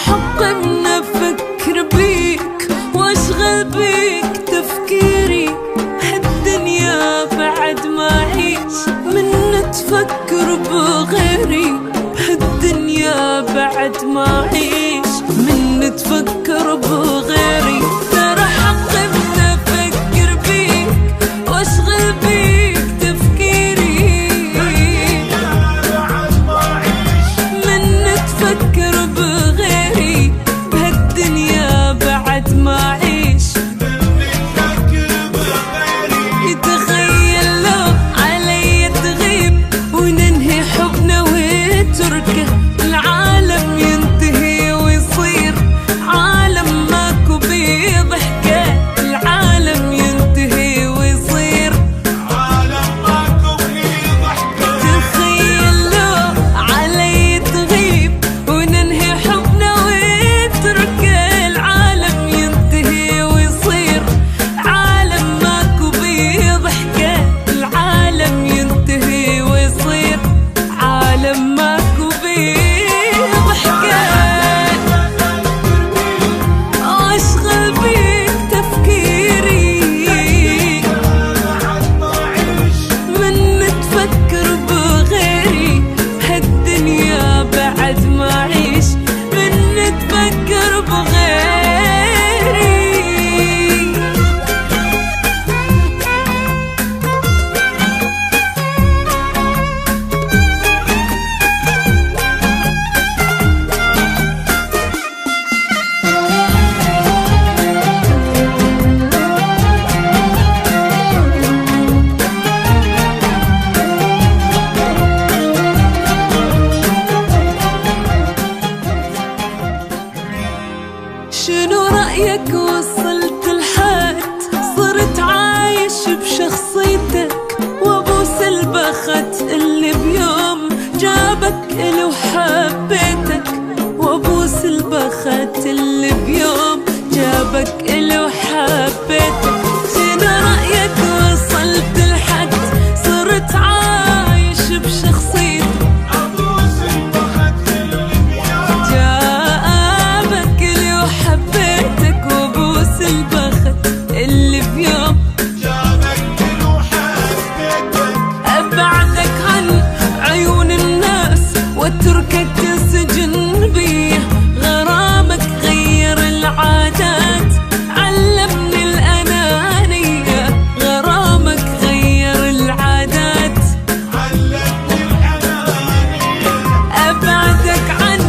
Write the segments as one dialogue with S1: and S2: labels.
S1: حق من افكر بيك واشغل بيك تفكيري، هالدنيا بعد ما اعيش من تفكر بغيري، هالدنيا بعد ما اعيش من تفكر بغيري. ترى حق من افكر بيك واشغل بيك تفكيري، من تفكر بغيري، هالدنيا بعد ما اعيش يتخيل لو علي تغيب وننهي حبنا وتركه، العالم ينتهي ويصير عالم ماكو بيه ضحكه، العالم ينتهي ويصير عالم ماكو بيه ضحكه. تخيل لو علي تغيب وننهي حبنا وتركه، العالم ينتهي ويصير عالم ماكو بيه ضحكه، العالم ينتهي ويصير عالم ماكو بيه ضحكه. واشغل بيك تفكيري، من تفكر بغيري، هالدنيا بعد ما اعيش من تفكر بغيري. شنو رأيك وصلت لحد صرت عايش بشخصيتك، وابوس البخت اللي بيوم جابك إلي وحبيتك، وابوس البخت اللي بيوم جابك إلي وحبيتك. شنو رأيك وصلت لحد صرت عايش بشخصيتك، حبيتك وابوس البخت اللي بيوم جابك إلي وحبيتك. ابعدك عن عيون الناس واتركك تسجن بيه، غرامك غير العادات علمني الأنانية، غرامك غير العادات علمني الأنانية. ابعدك عن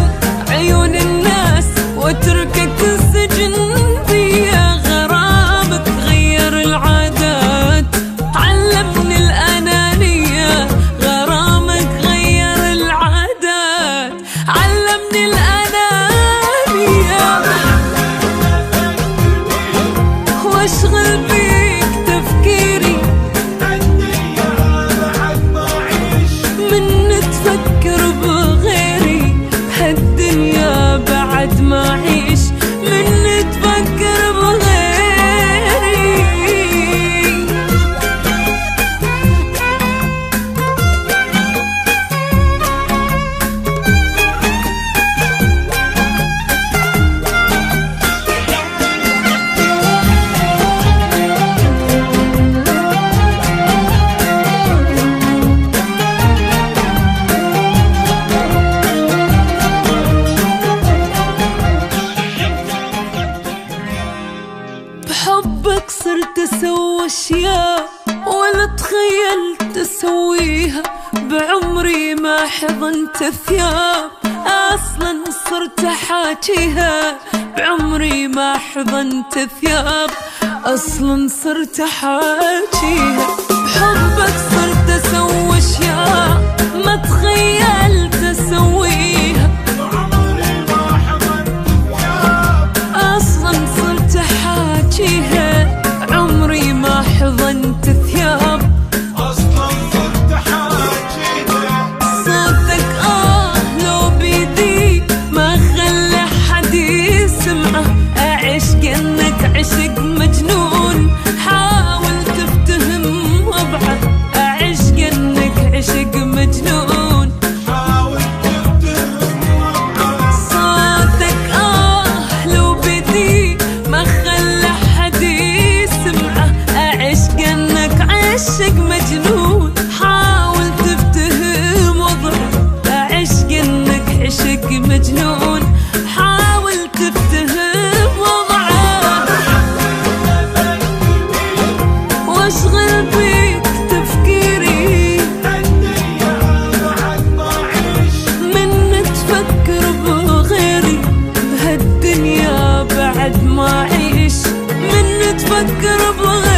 S1: عيون الناس واتركك تسجن بيا، غرامك غير العادات علمني الأنانية، غرامك غير العادات علمني الأنانية. واشغل بيك تفكيري، من تفكر بغيري، هالدنيا بعد ما اعيش من تفكر بغيري. بحبك صرت اسوي اشياء ولا تخيلت اسويها، بعمري ما حضنت ثياب اصلا صرت احاكيها، بعمري ما حضنت ثياب اصلا صرت احاكيها. بحبك صرت اسوي اشياء ما تخيلت اسويها، بعمري ما حضنت ثياب لحد ما أعيش من تفكر بغيرك.